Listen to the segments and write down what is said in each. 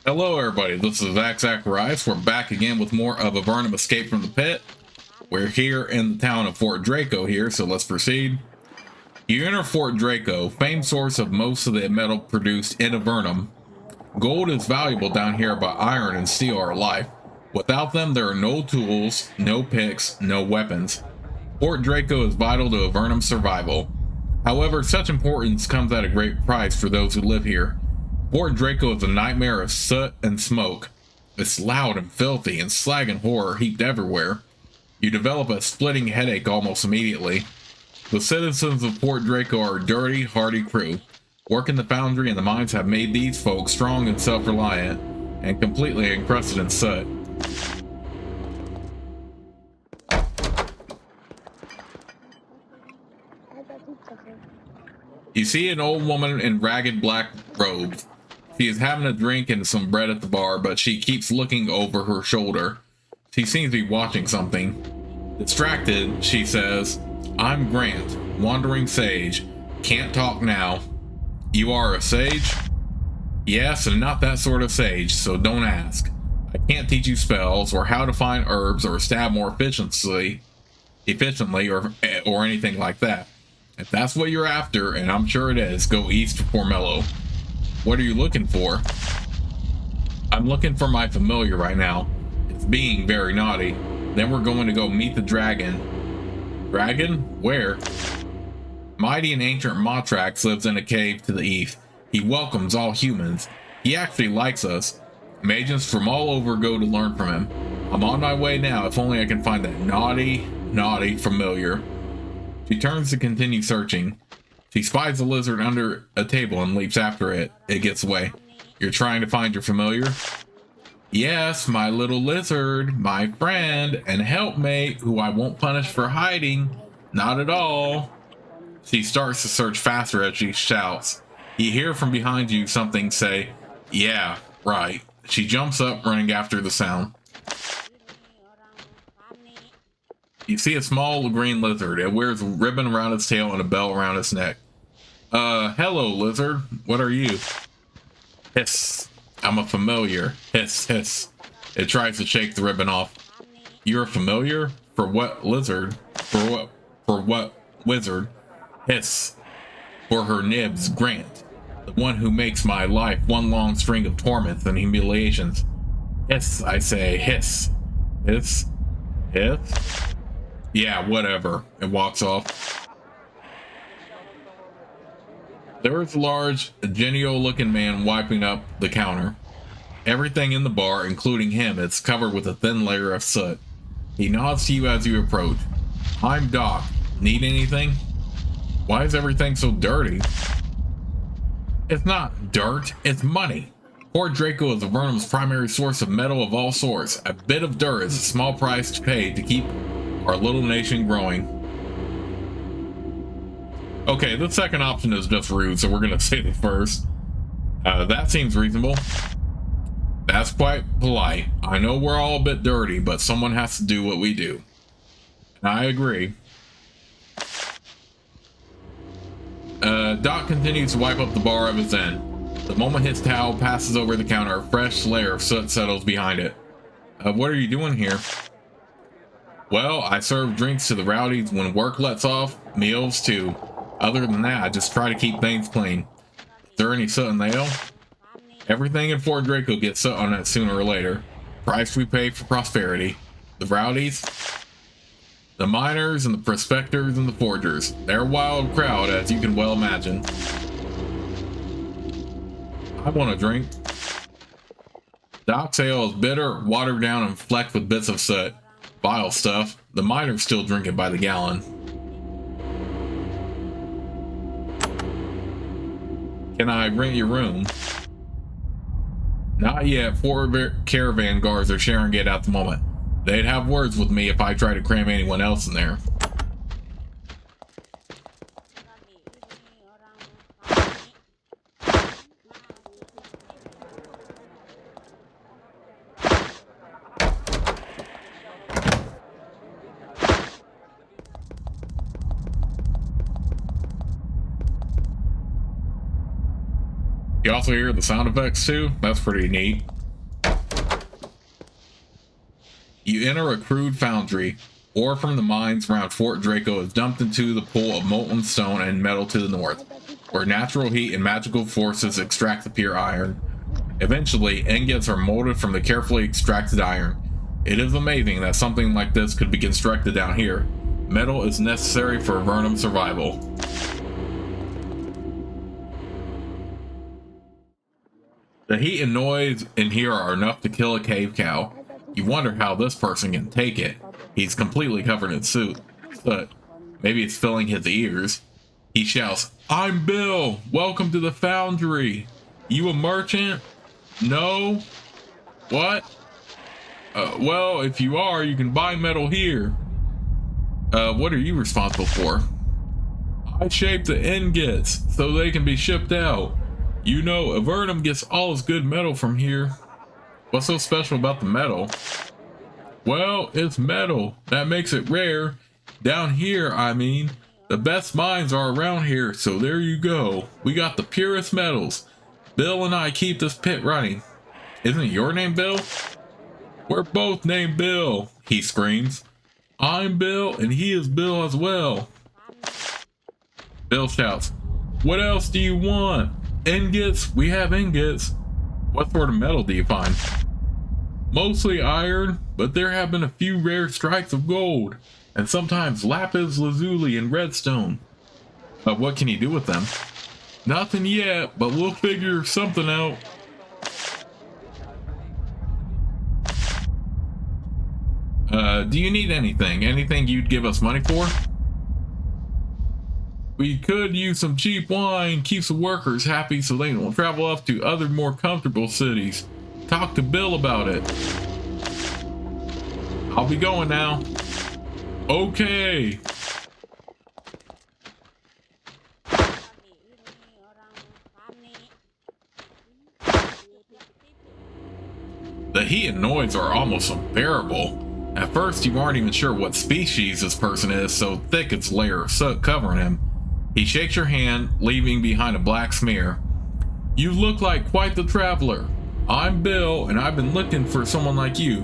Hello, everybody. This is Zacharias. We're back again with more of Avernum Escape from the Pit. We're here in the town of Fort Draco here, so let's proceed. You enter Fort Draco, famed source of most of the metal produced in Avernum. Gold is valuable down here, but iron and steel are life. Without them, there are no tools, no picks, no weapons. Fort Draco is vital to Avernum's survival. However, such importance comes at a great price for those who live here. Fort Draco is a nightmare of soot and smoke. It's loud and filthy, and slag and horror heaped everywhere. You develop a splitting headache almost immediately. The citizens of Fort Draco are a dirty, hardy crew. Work in the foundry and the mines have made these folks strong and self-reliant, and completely encrusted in soot. You see an old woman in ragged black robes. She is having a drink and some bread at the bar, but she keeps looking over her shoulder. She seems to be watching something. Distracted, she says, "I'm Grant, wandering sage. Can't talk now." "You are a sage?" "Yes, and not that sort of sage, so don't ask. I can't teach you spells, or how to find herbs, or stab more efficiently, or anything like that. If that's what you're after, and I'm sure it is, go east to Formello." "What are you looking for?" "I'm looking for my familiar right now. It's being very naughty. Then we're going to go meet the dragon." "Dragon? Where?" "Mighty and ancient Motrax lives in a cave to the east. He welcomes all humans. He actually likes us. Mages from all over go to learn from him. I'm on my way now, if only I can find that naughty, naughty familiar." She turns to continue searching. She spies a lizard under a table and leaps after it. It gets away. "You're trying to find your familiar?" "Yes, my little lizard, my friend and helpmate, who I won't punish for hiding. Not at all." She starts to search faster as she shouts. You hear from behind you something say, "Yeah, right." She jumps up, running after the sound. You see a small green lizard. It wears a ribbon around its tail and a bell around its neck. Hello, lizard. What are you?" "Hiss. I'm a familiar." "Hiss, hiss." It tries to shake the ribbon off. "You're a familiar? For what lizard? For what wizard?" "Hiss. For her nibs, Grant. The one who makes my life one long string of torments and humiliations." "Hiss, I say, hiss." "Hiss? Hiss?" "Yeah, whatever." It walks off. There is a large, genial-looking man wiping up the counter. Everything in the bar, including him, is covered with a thin layer of soot. He nods to you as you approach. "I'm Doc. Need anything?" "Why is everything so dirty?" "It's not dirt, it's money. Fort Draco is Avernum's primary source of metal of all sorts. A bit of dirt is a small price to pay to keep our little nation growing." Okay, the second option is just rude, so we're gonna say the first. That seems reasonable. "That's quite polite. I know we're all a bit dirty, but someone has to do what we do." And I agree. Doc continues to wipe up the bar of his end. The moment his towel passes over the counter, a fresh layer of soot settles behind it. What are you doing here?" "Well, I serve drinks to the rowdies when work lets off, meals too. Other than that, I just try to keep things clean." "Is there any soot in the ale?" "Everything in Fort Draco gets soot on it sooner or later. Price we pay for prosperity. The rowdies? The miners and the prospectors and the forgers. They're a wild crowd, as you can well imagine." "I want a drink." Doc's ale is bitter, watered down, and flecked with bits of soot. Vile stuff. The miners still drink it by the gallon. "Can I rent your room?" "Not yet. 4 caravan guards are sharing it at the moment. They'd have words with me if I try to cram anyone else in there." You also hear the sound effects too. That's pretty neat. You enter a crude foundry. Ore from the mines around Fort Draco is dumped into the pool of molten stone and metal to the north, where natural heat and magical forces extract the pure iron. Eventually, ingots are molded from the carefully extracted iron. It is amazing that something like this could be constructed down here. Metal is necessary for Avernum survival. The heat and noise in here are enough to kill a cave cow. You wonder how this person can take it. He's completely covered in soot. Maybe it's filling his ears. He shouts, "I'm Bill! Welcome to the foundry! You a merchant? No? What? Well, if you are, you can buy metal here. What are you responsible for?" "I shape the ingots so they can be shipped out. You know, Avernum gets all its good metal from here." "What's so special about the metal?" "Well, it's metal. That makes it rare. Down here, I mean. The best mines are around here, so there you go. We got the purest metals. Bill and I keep this pit running." "Isn't your name Bill?" "We're both named Bill," he screams. "I'm Bill, and he is Bill as well." Bill shouts, "What else do you want?" "Ingots, we have ingots." "What sort of metal do you find?" "Mostly iron, but there have been a few rare strikes of gold, and sometimes lapis lazuli and redstone." What can you do with them?" "Nothing yet, but we'll figure something out." Do you need anything? Anything you'd give us money for?" "We could use some cheap wine, keeps the workers happy so they don't travel off to other more comfortable cities. Talk to Bill about it." "I'll be going now." "Okay." The heat and noise are almost unbearable. At first, you aren't even sure what species this person is, so thick its layer of soot covering him. He shakes your hand, leaving behind a black smear. "You look like quite the traveler. I'm Bill, and I've been looking for someone like you."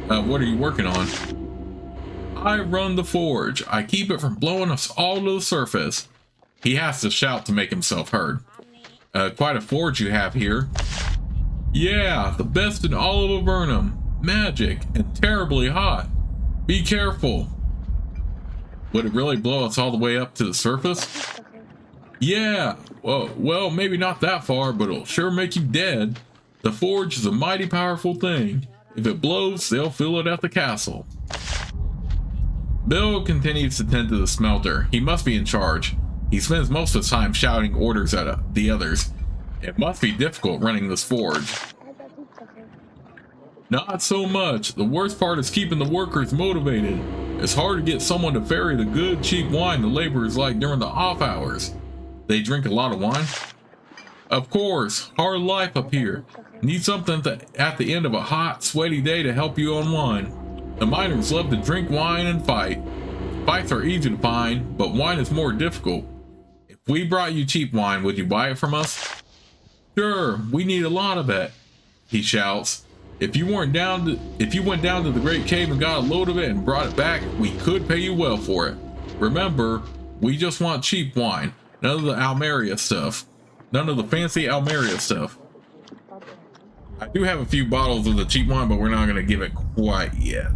What are you working on?" "I run the forge. I keep it from blowing us all to the surface." He has to shout to make himself heard. Quite a forge you have here." "Yeah, the best in all of Avernum. Magic and terribly hot. Be careful." "Would it really blow us all the way up to the surface?" "Yeah, well, maybe not that far, but it'll sure make you dead. The forge is a mighty powerful thing. If it blows, they'll feel it at the castle." Bill continues to tend to the smelter. He must be in charge. He spends most of his time shouting orders at the others. It must be difficult running this forge. "Not so much. The worst part is keeping the workers motivated. It's hard to get someone to ferry the good, cheap wine the laborers like during the off hours." "They drink a lot of wine?" "Of course. Hard life up here. Need something at the end of a hot, sweaty day to help you unwind. The miners love to drink wine and fight. Fights are easy to find, but wine is more difficult. If we brought you cheap wine, would you buy it from us?" "Sure, we need a lot of it," he shouts. If you went down to the Great Cave and got a load of it and brought it back, we could pay you well for it. Remember, we just want cheap wine. None of the Almeria stuff. None of the fancy Almeria stuff." I do have a few bottles of the cheap wine, but we're not going to give it quite yet.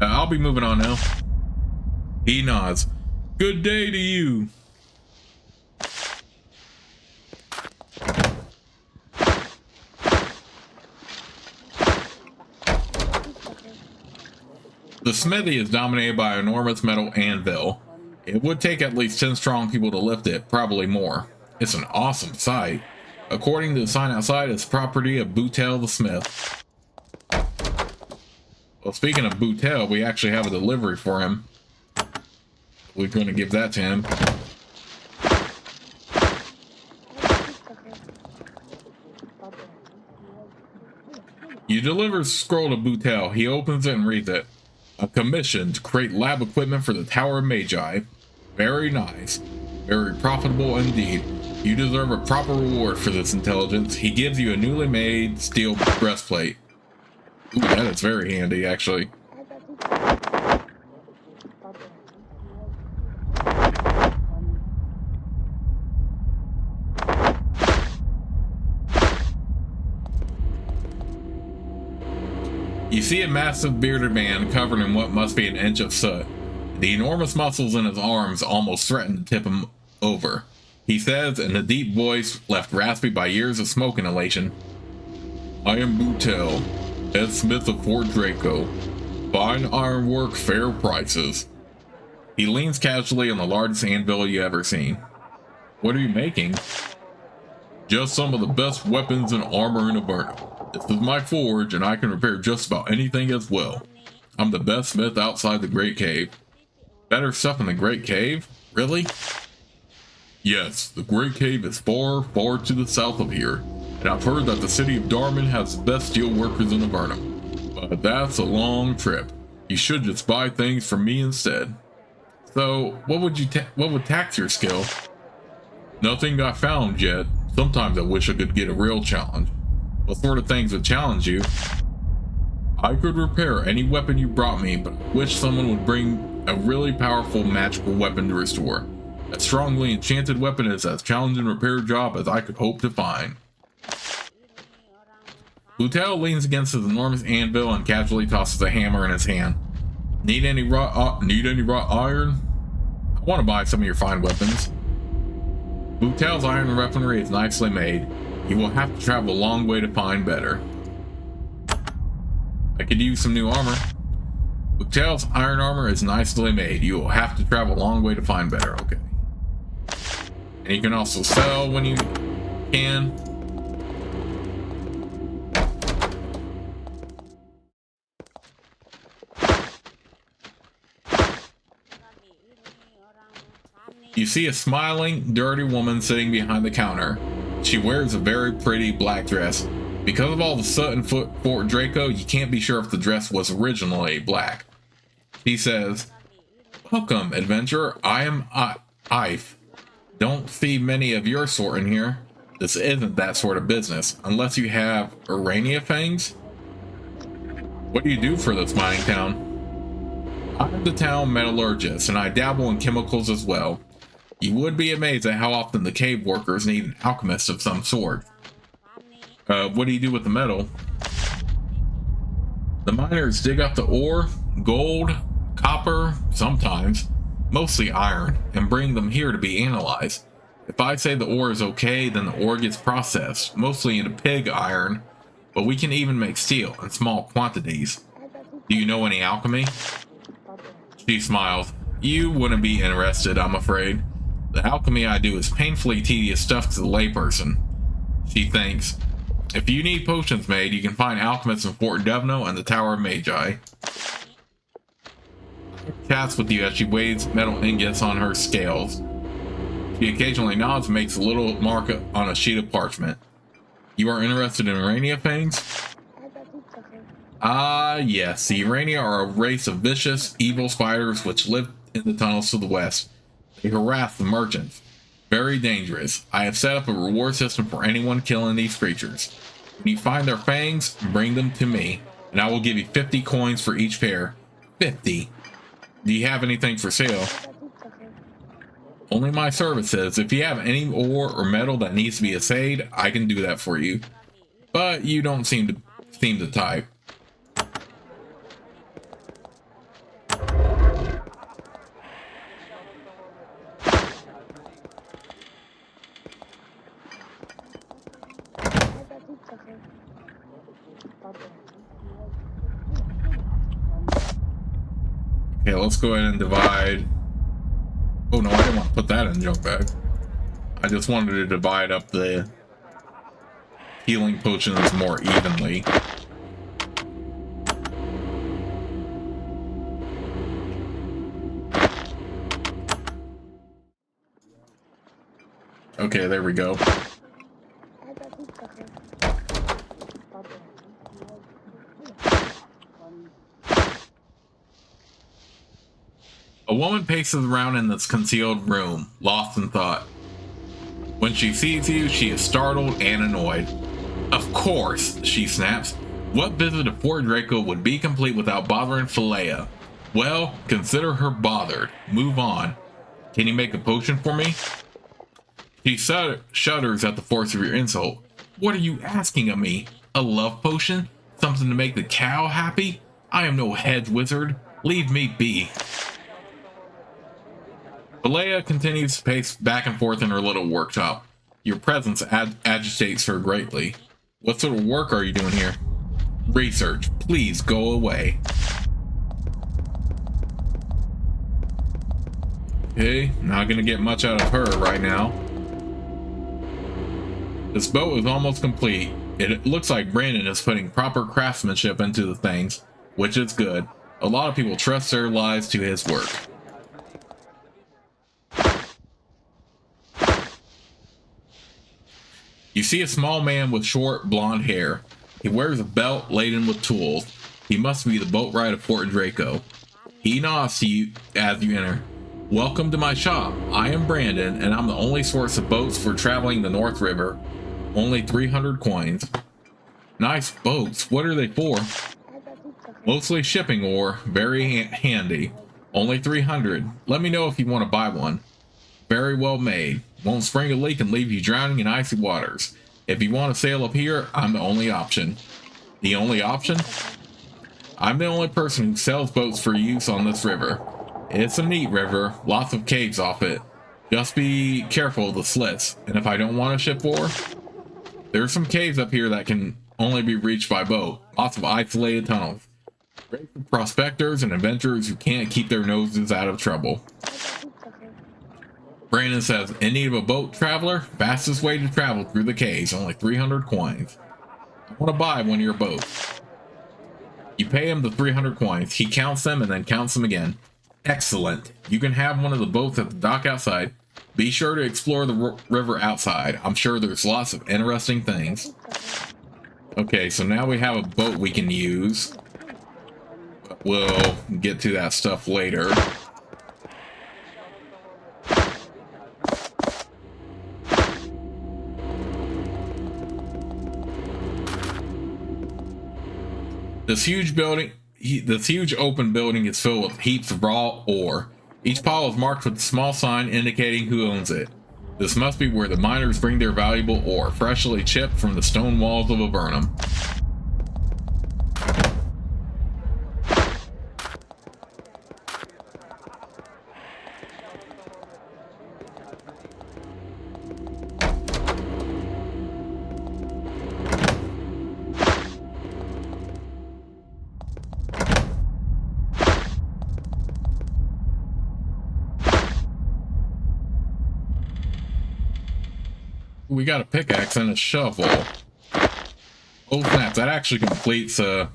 I'll be moving on now. He nods. "Good day to you." The smithy is dominated by an enormous metal anvil. It would take at least 10 strong people to lift it, probably more. It's an awesome sight. According to the sign outside, it's property of Boutel the smith. Well, speaking of Boutel, we actually have a delivery for him. We're going to give that to him. You deliver a scroll to Boutel. He opens it and reads it. "A commission to create lab equipment for the Tower of Magi. Very nice. Very profitable indeed. You deserve a proper reward for this intelligence. He gives you a newly made steel breastplate. Ooh, that is very handy, actually. You see a massive bearded man covered in what must be an inch of soot. The enormous muscles in his arms almost threaten to tip him over. He says in a deep voice left raspy by years of smoke inhalation, I am Boutel, head smith of Fort Draco. Fine ironwork, fair prices. He leans casually on the largest anvil you ever seen. What are you making? Just some of the best weapons and armor in Avernum. This is my forge, and I can repair just about anything as well. I'm the best smith outside the Great Cave. Better stuff in the Great Cave? Really? Yes, the Great Cave is far, far to the south of here, and I've heard that the city of Darman has the best steel workers in Avernum. But that's a long trip. You should just buy things from me instead. So, what would tax your skill? Nothing got found yet. Sometimes I wish I could get a real challenge. What sort of things would challenge you? I could repair any weapon you brought me, but I wish someone would bring a really powerful magical weapon to restore. A strongly enchanted weapon is as challenging a repair job as I could hope to find. Boutel leans against his enormous anvil and casually tosses a hammer in his hand. Need any raw iron? I want to buy some of your fine weapons. Boutel's iron weaponry is nicely made. You will have to travel a long way to find better. I could use some new armor. Boutel's iron armor is nicely made. You will have to travel a long way to find better. Okay. And you can also sell when you can. You see a smiling, dirty woman sitting behind the counter. She wears a very pretty black dress. Because of all the soot in Fort Draco, you can't be sure if the dress was originally black. She says, Welcome, adventurer. I am Ife. Don't see many of your sort in here. This isn't that sort of business, unless you have Urania fangs. What do you do for this mining town? I'm the town metallurgist, and I dabble in chemicals as well. You would be amazed at how often the cave workers need an alchemist of some sort. What do you do with the metal? The miners dig up the ore, gold, copper, sometimes, mostly iron, and bring them here to be analyzed. If I say the ore is okay, then the ore gets processed, mostly into pig iron, but we can even make steel in small quantities. Do you know any alchemy? She smiles. You wouldn't be interested, I'm afraid. The alchemy I do is painfully tedious stuff to the layperson. She thinks, if you need potions made, you can find alchemists in Fort Devno and the Tower of Magi. She chats with you as she weighs metal ingots on her scales. She occasionally nods and makes a little mark on a sheet of parchment. You are interested in Urania fangs? Yes. The Urania are a race of vicious, evil spiders which live in the tunnels to the west. They harass the merchants. Very dangerous. I have set up a reward system for anyone killing these creatures. When you find their fangs, bring them to me, and I will give you 50 coins for each pair. 50. Do you have anything for sale? Only my services. If you have any ore or metal that needs to be assayed, I can do that for you. But you don't seem the type. Okay, let's go ahead and divide. Oh no, I didn't want to put that in the junk bag. I just wanted to divide up the healing potions more evenly. Okay, there we go. A woman paces around in this concealed room, lost in thought. When she sees you, she is startled and annoyed. Of course, she snaps. What visit to Fort Draco would be complete without bothering Philea? Well, consider her bothered. Move on. Can you make a potion for me? She shudders at the force of your insult. What are you asking of me? A love potion? Something to make the cow happy? I am no hedge wizard. Leave me be. Philea continues to pace back and forth in her little workshop. Your presence agitates her greatly. What sort of work are you doing here? Research. Please go away. Okay, not gonna get much out of her right now. This boat is almost complete. It looks like Brandon is putting proper craftsmanship into the things, which is good. A lot of people trust their lives to his work. You see a small man with short blonde hair. He wears a belt laden with tools. He must be the boatwright of Fort Draco. He nods to you as you enter. Welcome to my shop. I am Brandon, and I'm the only source of boats for traveling the North River. Only 300 coins. Nice boats. What are they for? Mostly shipping ore. Very handy. Only 300. Let me know if you want to buy one. Very well made. Won't spring a leak and leave you drowning in icy waters. If you want to sail up here, I'm the only option. The only option? I'm the only person who sells boats for use on this river. It's a neat river, lots of caves off it. Just be careful of the slits, and if I don't want to ship ore, there's some caves up here that can only be reached by boat. Lots of isolated tunnels. Great for prospectors and adventurers who can't keep their noses out of trouble. Brandon says, in need of a boat, traveler? Fastest way to travel through the caves, only 300 coins. I want to buy one of your boats. You pay him the 300 coins. He counts them and then counts them again. Excellent. You can have one of the boats at the dock outside. Be sure to explore the river outside. I'm sure there's lots of interesting things. Okay, so now we have a boat we can use. But we'll get to that stuff later. This huge open building is filled with heaps of raw ore. Each pile is marked with a small sign indicating who owns it. This must be where the miners bring their valuable ore, freshly chipped from the stone walls of Avernum. We got a pickaxe and a shovel. Oh snap, that actually completes the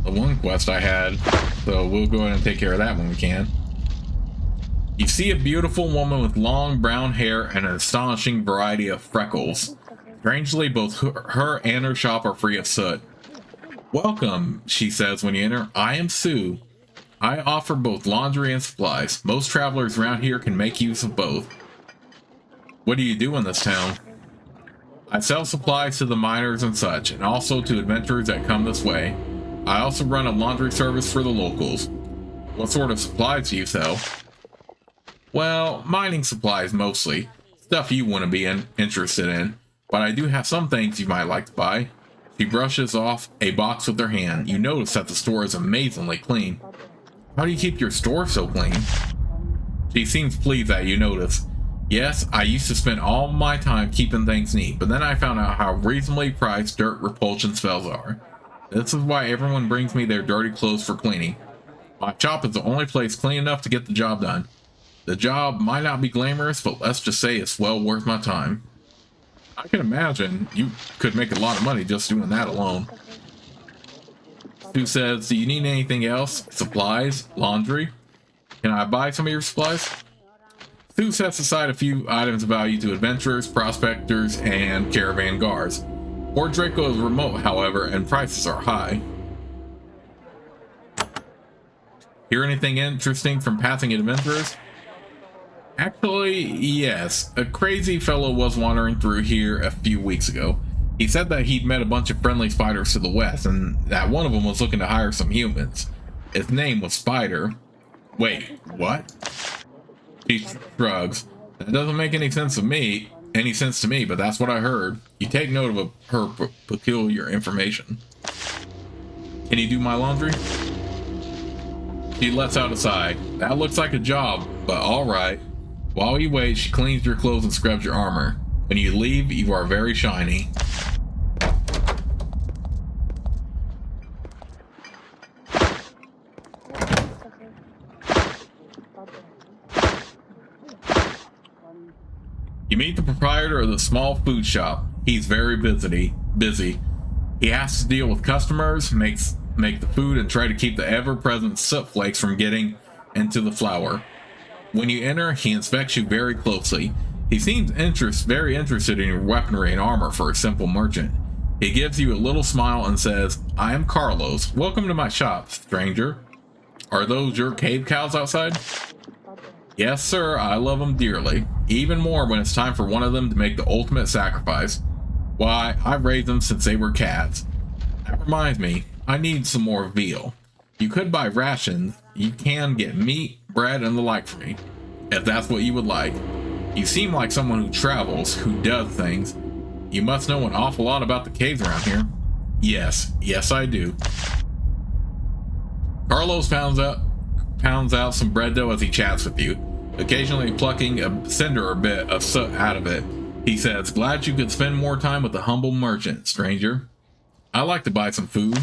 one quest I had. So we'll go ahead and take care of that when we can. You see a beautiful woman with long brown hair and an astonishing variety of freckles. Strangely, both her and her shop are free of soot. Welcome, she says when you enter. I am Sue. I offer both laundry and supplies. Most travelers around here can make use of both. What do you do in this town? I sell supplies to the miners and such, and also to adventurers that come this way. I also run a laundry service for the locals. What sort of supplies do you sell? Well, mining supplies mostly. Stuff you wouldn't be interested in. But I do have some things you might like to buy. She brushes off a box with her hand. You notice that the store is amazingly clean. How do you keep your store so clean? She seems pleased that you notice. Yes, I used to spend all my time keeping things neat, but then I found out how reasonably priced dirt repulsion spells are. This is why everyone brings me their dirty clothes for cleaning. My shop is the only place clean enough to get the job done. The job might not be glamorous, but let's just say it's well worth my time. I can imagine you could make a lot of money just doing that alone. Sue says, do you need anything else? Supplies? Laundry? Can I buy some of your supplies? Sue sets aside a few items of value to adventurers, prospectors, and caravan guards. Fort Draco is remote, however, and prices are high. Hear anything interesting from passing adventurers? Actually, yes. A crazy fellow was wandering through here a few weeks ago. He said that he'd met a bunch of friendly spiders to the west, and that one of them was looking to hire some humans. His name was Spider. Wait, what? She shrugs. That doesn't make any sense to me, but that's what I heard. You take note of her peculiar information. Can you do my laundry? She lets out a sigh. That looks like a job, but alright. While you wait, she cleans your clothes and scrubs your armor. When you leave, you are very shiny. You meet the proprietor of the small food shop. He's very busy. He has to deal with customers, make the food, and try to keep the ever-present soot flakes from getting into the flour. When you enter, he inspects you very closely. He seems very interested in your weaponry and armor for a simple merchant. He gives you a little smile and says, I am Carlos. Welcome to my shop, stranger. Are those your cave cows outside? Yes, sir, I love them dearly. Even more when it's time for one of them to make the ultimate sacrifice. Why, I've raised them since they were cats. That reminds me, I need some more veal. You could buy rations. You can get meat, bread, and the like for me, if that's what you would like. You seem like someone who travels, who does things. You must know an awful lot about the caves around here. Yes, I do. Carlos pounds out some bread dough as he chats with you, occasionally plucking a cinder or bit of soot out of it. He says, glad you could spend more time with the humble merchant, stranger. I like to buy some food.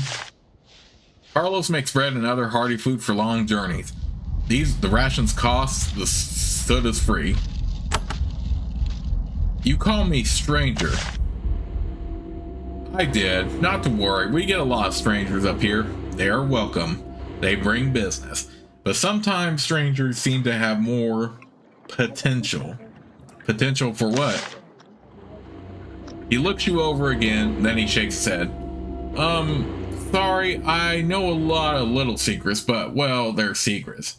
Carlos makes bread and other hearty food for long journeys. The rations cost, the soot is free. You call me stranger. I did. Not to worry, we get a lot of strangers up here. They are welcome. They bring business. But sometimes strangers seem to have more potential. Potential for what? He looks you over again, then he shakes his head. Sorry, I know a lot of little secrets, but, well, they're secrets.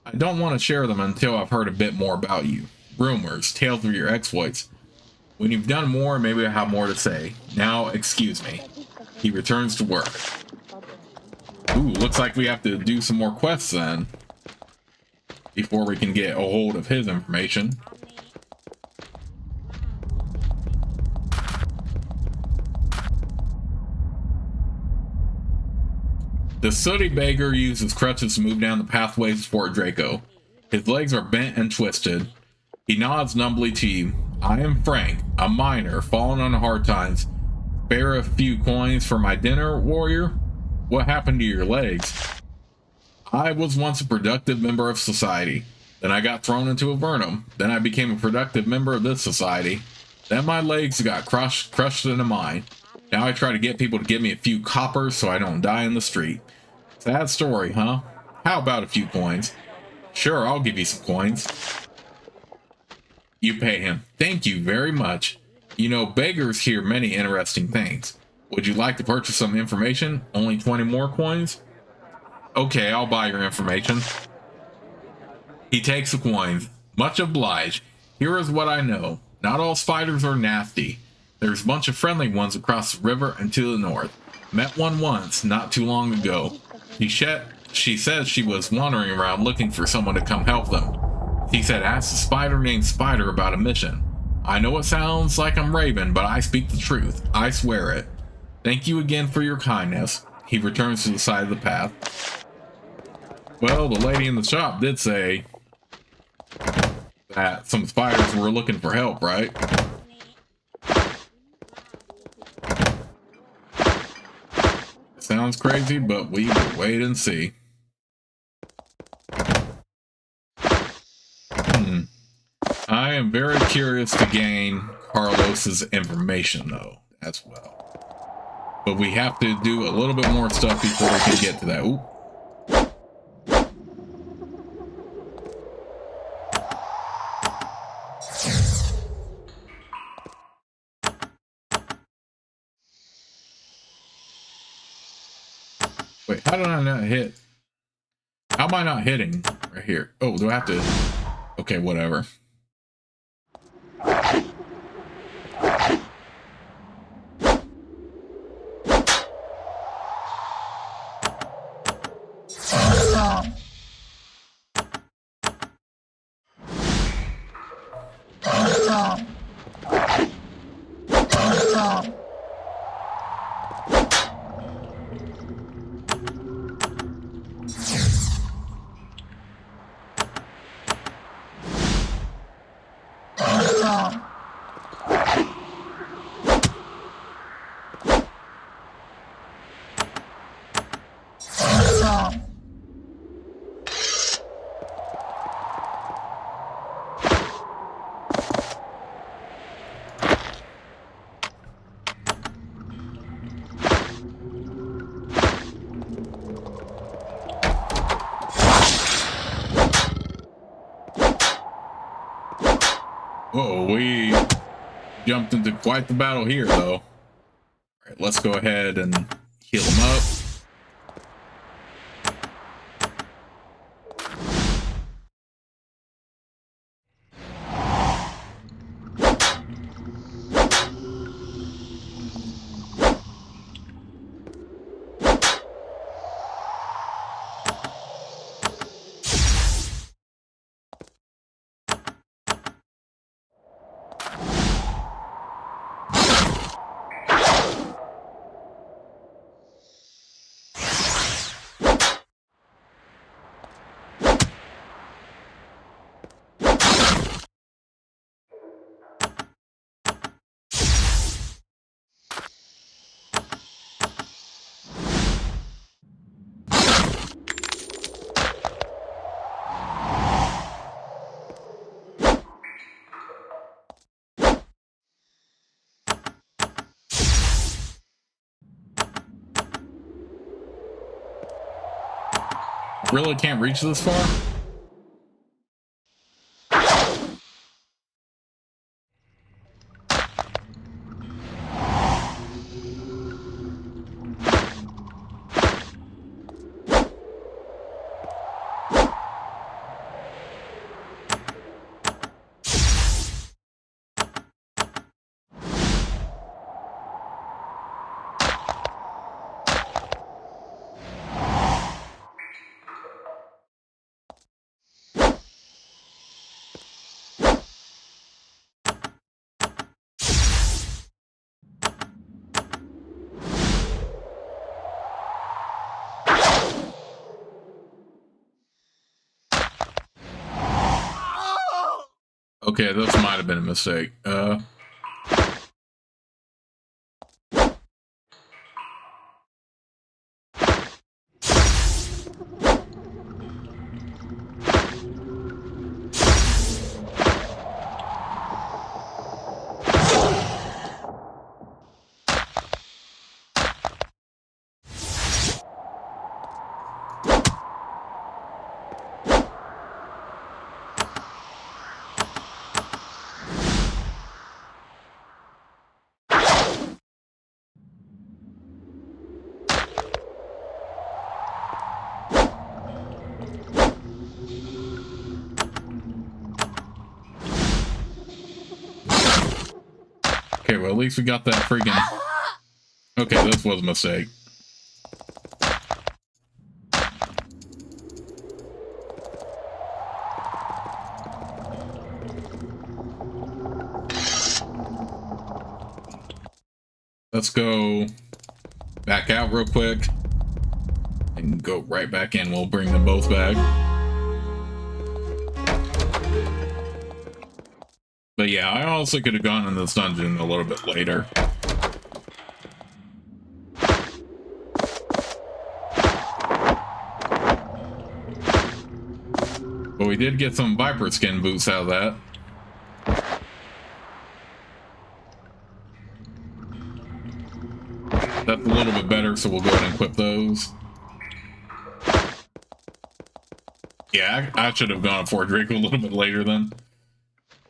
I don't want to share them until I've heard a bit more about you. Rumors, tales of your exploits. When you've done more, maybe I have more to say. Now, excuse me. He returns to work. Ooh, looks like we have to do some more quests then, before we can get a hold of his information. The sooty beggar uses crutches to move down the pathways toward Draco. His legs are bent and twisted. He nods numbly to you. I am Frank, a miner, fallen on hard times. Spare a few coins for my dinner, warrior? What happened to your legs? I was once a productive member of society. Then I got thrown into Avernum. Then I became a productive member of this society. Then my legs got crushed in a mine. Now I try to get people to give me a few coppers so I don't die in the street. Sad story, huh? How about a few coins? Sure, I'll give you some coins. You pay him. Thank you very much. You know, beggars hear many interesting things. Would you like to purchase some information? Only 20 more coins? Okay, I'll buy your information. He takes the coins. Much obliged. Here is what I know. Not all spiders are nasty. There's a bunch of friendly ones across the river and to the north. Met one once, not too long ago. She says she was wandering around looking for someone to come help them. He said, ask the spider named Spider about a mission. I know it sounds like I'm raving, but I speak the truth. I swear it. Thank you again for your kindness. He returns to the side of the path. Well, the lady in the shop did say that some spiders were looking for help, right? Sounds crazy, but we will wait and see. I am very curious to gain Carlos's information, though, as well. But we have to do a little bit more stuff before we can get to that. Ooh. Wait, how did I not hit? How am I not hitting right here? Oh, do I have to? Okay, whatever. Whoa, we jumped into quite the battle here, though. All right, let's go ahead and heal him up. Really can't reach this far? Okay, this might have been a mistake. Okay, well, at least we got that freaking... Okay, this was a mistake. Let's go back out real quick and go right back in. We'll bring them both back. But yeah, I also could have gone in this dungeon a little bit later. But we did get some viper skin boots out of that. That's a little bit better, so we'll go ahead and equip those. Yeah, I should have gone for Draco a little bit later then.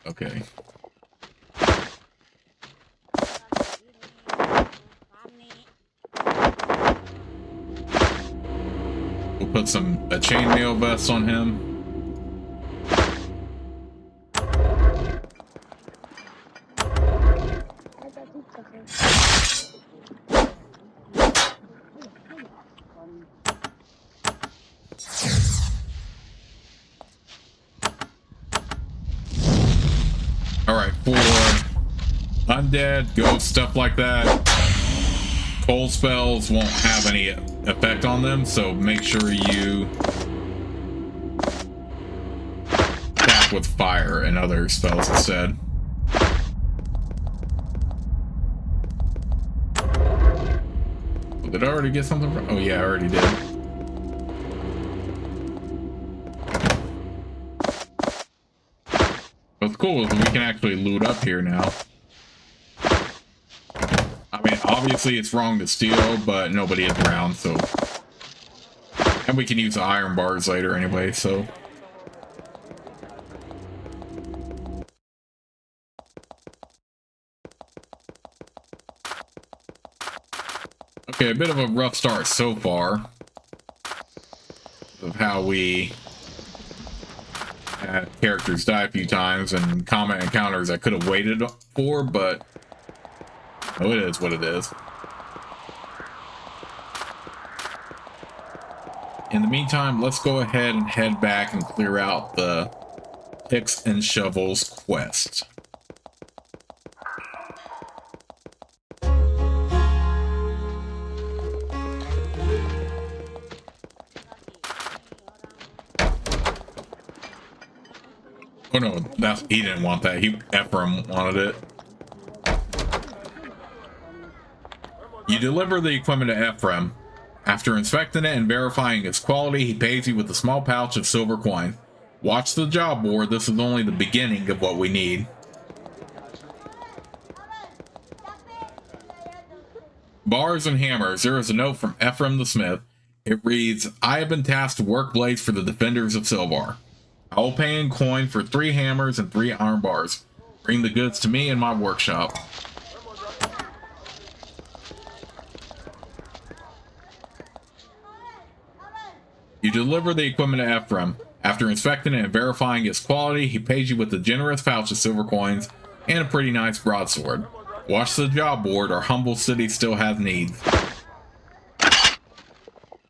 Okay. We'll put a chainmail vest on him. for undead, ghosts, stuff like that, cold spells won't have any effect on them, so make sure you attack with fire and other spells instead. Did I already get something from? Oh yeah, I already did. What's cool is we can actually loot up here now. I mean, obviously it's wrong to steal, but nobody is around, so... And we can use the iron bars later anyway, so... Okay, a bit of a rough start so far of how we had characters die a few times and combat encounters I could have waited for, but oh, it is what it is. In the meantime, let's go ahead and head back and clear out the Picks and Shovels quest. Oh no, he didn't want that. Avernum wanted it. You deliver the equipment to Avernum. After inspecting it and verifying its quality, he pays you with a small pouch of silver coin. Watch the job board. This is only the beginning of what we need. Bars and hammers. There is a note from Ephraim the Smith. It reads, I have been tasked to work blades for the defenders of Silvar. I will pay in coin for 3 hammers and 3 iron bars. Bring the goods to me in my workshop. You deliver the equipment to Ephraim. After inspecting it and verifying its quality, he pays you with a generous pouch of silver coins and a pretty nice broadsword. Watch the job board. Our humble city still has needs.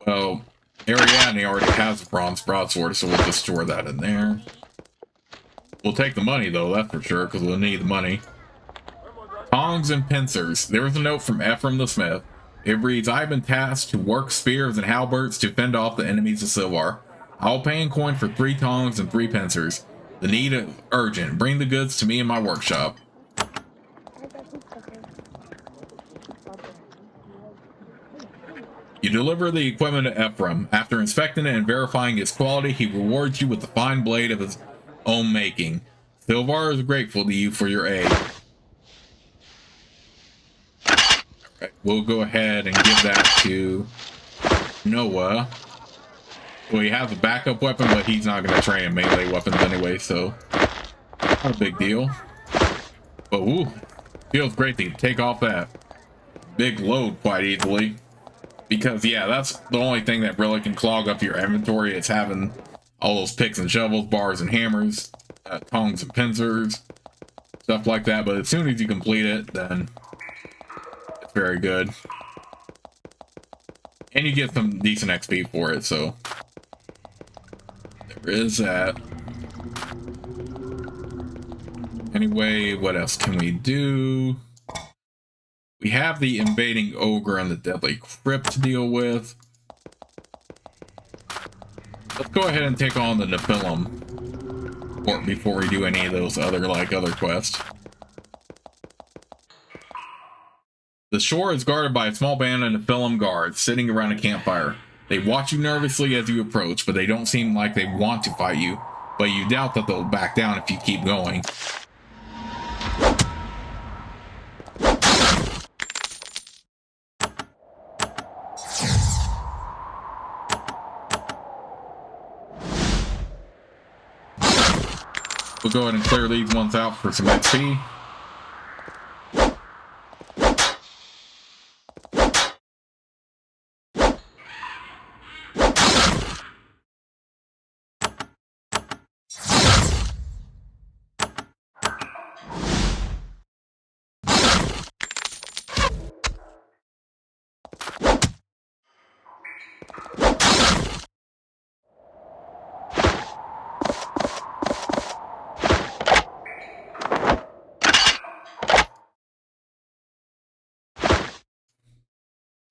Well, Ariadne already has a bronze broadsword, so we'll just store that in there. We'll take the money, though, that's for sure, because we'll need the money. Tongs and pincers. There is a note from Ephraim the Smith. It reads, I have been tasked to work spears and halberds to fend off the enemies of Silvar. I will pay in coin for 3 tongs and 3 pincers. The need is urgent. Bring the goods to me in my workshop. You deliver the equipment to Ephraim. After inspecting it and verifying its quality, he rewards you with a fine blade of his own making. Silvar is grateful to you for your aid. Alright, we'll go ahead and give that to Noah. Well, he has a backup weapon, but he's not going to train melee weapons anyway, so not a big deal. But ooh, feels great to take off that big load quite easily. Because, yeah, that's the only thing that really can clog up your inventory. It's having all those picks and shovels, bars and hammers, tongs and pincers, stuff like that. But as soon as you complete it, then it's very good. And you get some decent XP for it, so there is that. Anyway, what else can we do? We have the invading ogre and the deadly crypt to deal with. Let's go ahead and take on the Nephilim before we do any of those other quests. The shore is guarded by a small band of Nephilim guards sitting around a campfire. They watch you nervously as you approach, but they don't seem like they want to fight you. But you doubt that they'll back down if you keep going. We'll go ahead and clear these ones out for some XP.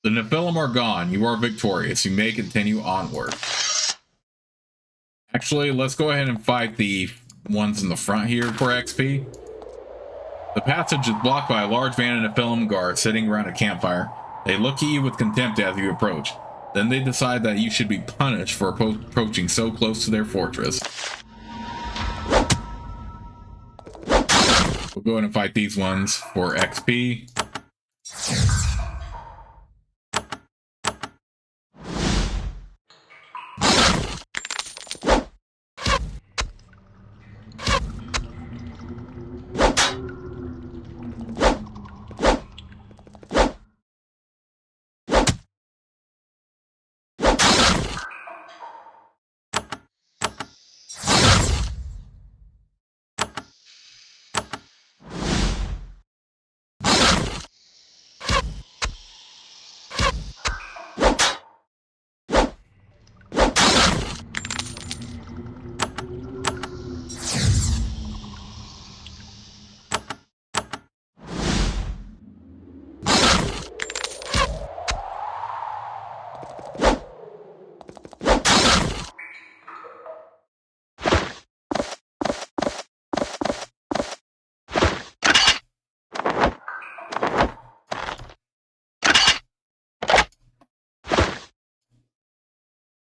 The Nephilim are gone. You are victorious. You may continue onward. Actually, let's go ahead and fight the ones in the front here for XP. The passage is blocked by a large band of Nephilim guards sitting around a campfire. They look at you with contempt as you approach. Then they decide that you should be punished for approaching so close to their fortress. We'll go ahead and fight these ones for XP.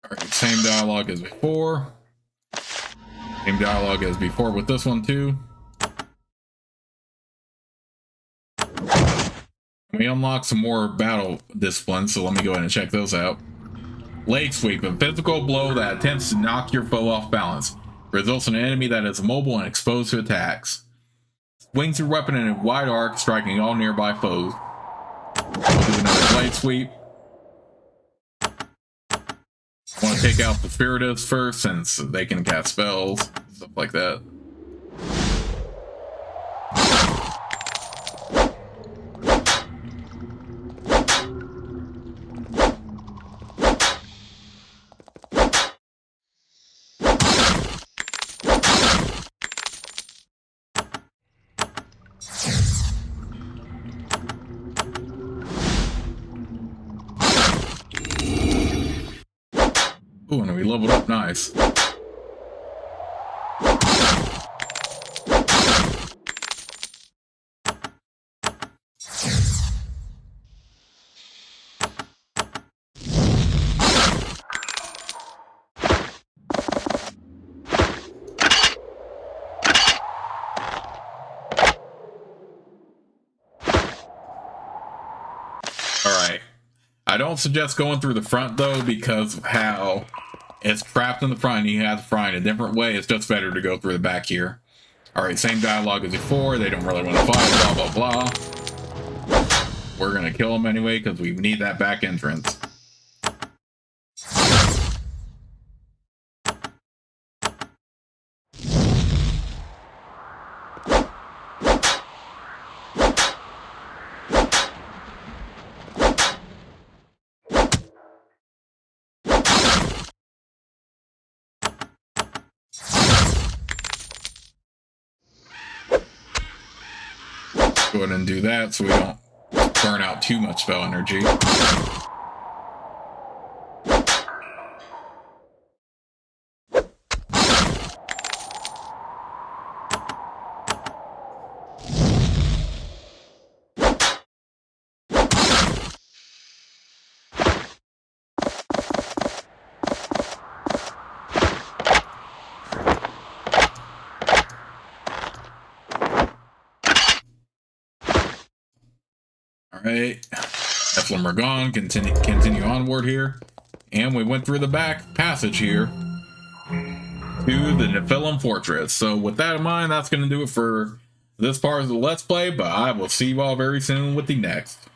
Alright, same dialogue as before. Same dialogue as before with this one too. We unlock some more battle disciplines, so let me go ahead and check those out. Leg sweep, a physical blow that attempts to knock your foe off balance. Results in an enemy that is immobile and exposed to attacks. Swings your weapon in a wide arc, striking all nearby foes. We'll do another blade sweep. I want to take out the Spiritists first, since they can cast spells, stuff like that. Ooh, and we leveled up nice. Alright. I don't suggest going through the front though, because of how it's trapped in the front and you have to fry in a different way. It's just better to go through the back here. Alright, same dialogue as before. They don't really want to fight, blah blah blah. We're gonna kill them anyway because we need that back entrance. Go ahead and do that so we don't burn out too much spell energy. Alright, Nephilim are gone, continue onward here. And we went through the back passage here to the Nephilim Fortress. So with that in mind, that's going to do it for this part of the Let's Play, but I will see you all very soon with the next.